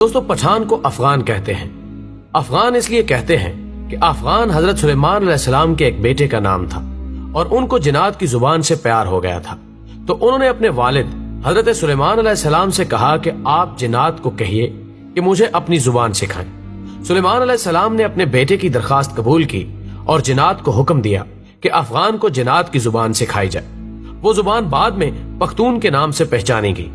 دوستو پٹھان کو افغان کہتے ہیں۔ افغان اس لیے کہتے ہیں کہ افغان حضرت سلیمان علیہ السلام کے ایک بیٹے کا نام تھا اور ان کو جنات کی زبان سے پیار ہو گیا تھا، تو انہوں نے اپنے والد حضرت سلیمان علیہ السلام سے کہا کہ آپ جنات کو کہیے کہ مجھے اپنی زبان سکھائیں۔ سلیمان علیہ السلام نے اپنے بیٹے کی درخواست قبول کی اور جنات کو حکم دیا کہ افغان کو جنات کی زبان سکھائی جائے۔ وہ زبان بعد میں پختون کے نام سے پہچانی گئی۔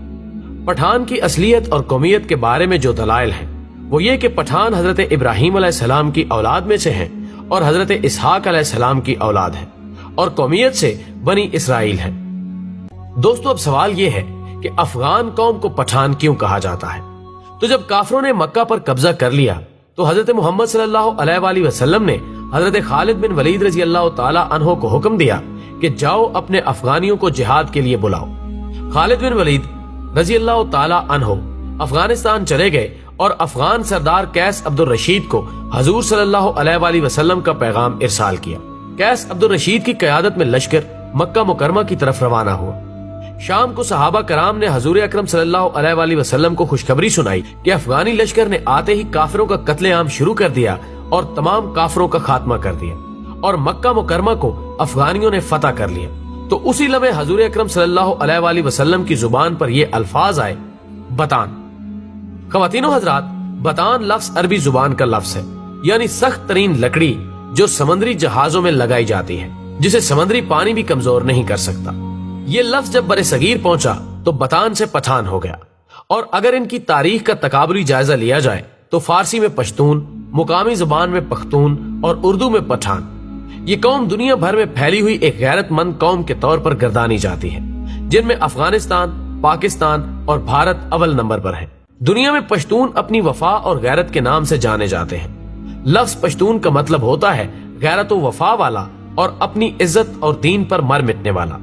پٹھان کی اصلیت اور قومیت کے بارے میں جو دلائل ہیں وہ یہ کہ پٹھان حضرت ابراہیم علیہ السلام کی اولاد میں سے ہیں اور حضرت اسحاق علیہ السلام کی اولاد ہیں، اور قومیت سے بنی اسرائیل ہیں۔ دوستو اب سوال یہ ہے کہ افغان قوم کو پٹھان کیوں کہا جاتا ہے؟ تو جب کافروں نے مکہ پر قبضہ کر لیا تو حضرت محمد صلی اللہ علیہ وآلہ وسلم نے حضرت خالد بن ولید رضی اللہ تعالی عنہ کو حکم دیا کہ جاؤ اپنے افغانیوں کو جہاد کے لیے بلاؤ۔ خالد بن ولید رضی اللہ تعالی عنہ افغانستان چلے گئے اور افغان سردار قیس عبد الرشید کو حضور صلی اللہ علیہ وآلہ وسلم کا پیغام ارسال کیا۔ قیس عبد الرشید کی قیادت میں لشکر مکہ مکرمہ کی طرف روانہ ہوا۔ شام کو صحابہ کرام نے حضور اکرم صلی اللہ علیہ وآلہ وسلم کو خوشخبری سنائی کہ افغانی لشکر نے آتے ہی کافروں کا قتل عام شروع کر دیا اور تمام کافروں کا خاتمہ کر دیا، اور مکہ مکرمہ کو افغانیوں نے فتح کر لیا۔ تو اسی لمحے حضور اکرم صلی اللہ علیہ وآلہ وسلم کی زبان پر یہ الفاظ آئے، بتان۔ خواتین و حضرات، بتان لفظ عربی زبان کا لفظ ہے، یعنی سخت ترین لکڑی جو سمندری جہازوں میں لگائی جاتی ہے، جسے سمندری پانی بھی کمزور نہیں کر سکتا۔ یہ لفظ جب بر صغیر پہنچا تو بتان سے پٹھان ہو گیا، اور اگر ان کی تاریخ کا تقابلی جائزہ لیا جائے تو فارسی میں پشتون، مقامی زبان میں پختون اور اردو میں پٹھان۔ یہ قوم دنیا بھر میں پھیلی ہوئی ایک غیرت مند قوم کے طور پر گردانی جاتی ہے، جن میں افغانستان، پاکستان اور بھارت اول نمبر پر ہے۔ دنیا میں پشتون اپنی وفا اور غیرت کے نام سے جانے جاتے ہیں۔ لفظ پشتون کا مطلب ہوتا ہے غیرت و وفا والا اور اپنی عزت اور دین پر مر مٹنے والا۔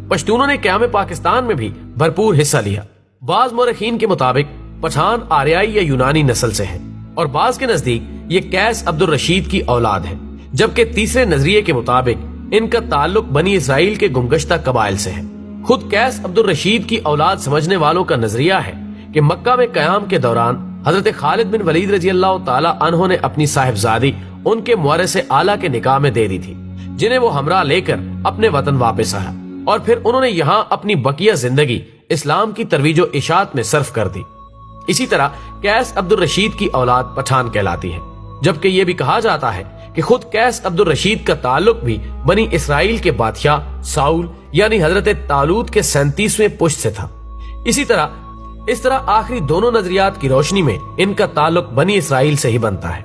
پشتونوں نے قیام پاکستان میں بھی بھرپور حصہ لیا۔ بعض مورخین کے مطابق پٹھان آریائی یا یونانی نسل سے ہیں، اور بعض کے نزدیک یہ قیس عبد الرشید کی اولاد ہے، جبکہ تیسرے نظریے کے مطابق ان کا تعلق بنی اسرائیل کے گمگشتہ قبائل سے ہے۔ خود قیس عبد الرشید کی اولاد سمجھنے والوں کا نظریہ ہے کہ مکہ میں قیام کے دوران حضرت خالد بن ولید رضی اللہ تعالی عنہ نے اپنی صاحبزادی ان کے مورث اعلیٰ کے نکاح میں دے دی تھی، جنہیں وہ ہمراہ لے کر اپنے وطن واپس آیا، اور پھر انہوں نے یہاں اپنی بقیہ زندگی اسلام کی ترویج و اشاعت میں صرف کر دی۔ اسی طرح قیس عبد الرشید کی اولاد پٹھان کہلاتی ہے، جبکہ یہ بھی کہا جاتا ہے کہ خود قیس عبد الرشید کا تعلق بھی بنی اسرائیل کے بادشاہ ساؤل یعنی حضرت طالوت کے 37ویں پشت سے تھا۔ اس طرح آخری دونوں نظریات کی روشنی میں ان کا تعلق بنی اسرائیل سے ہی بنتا ہے۔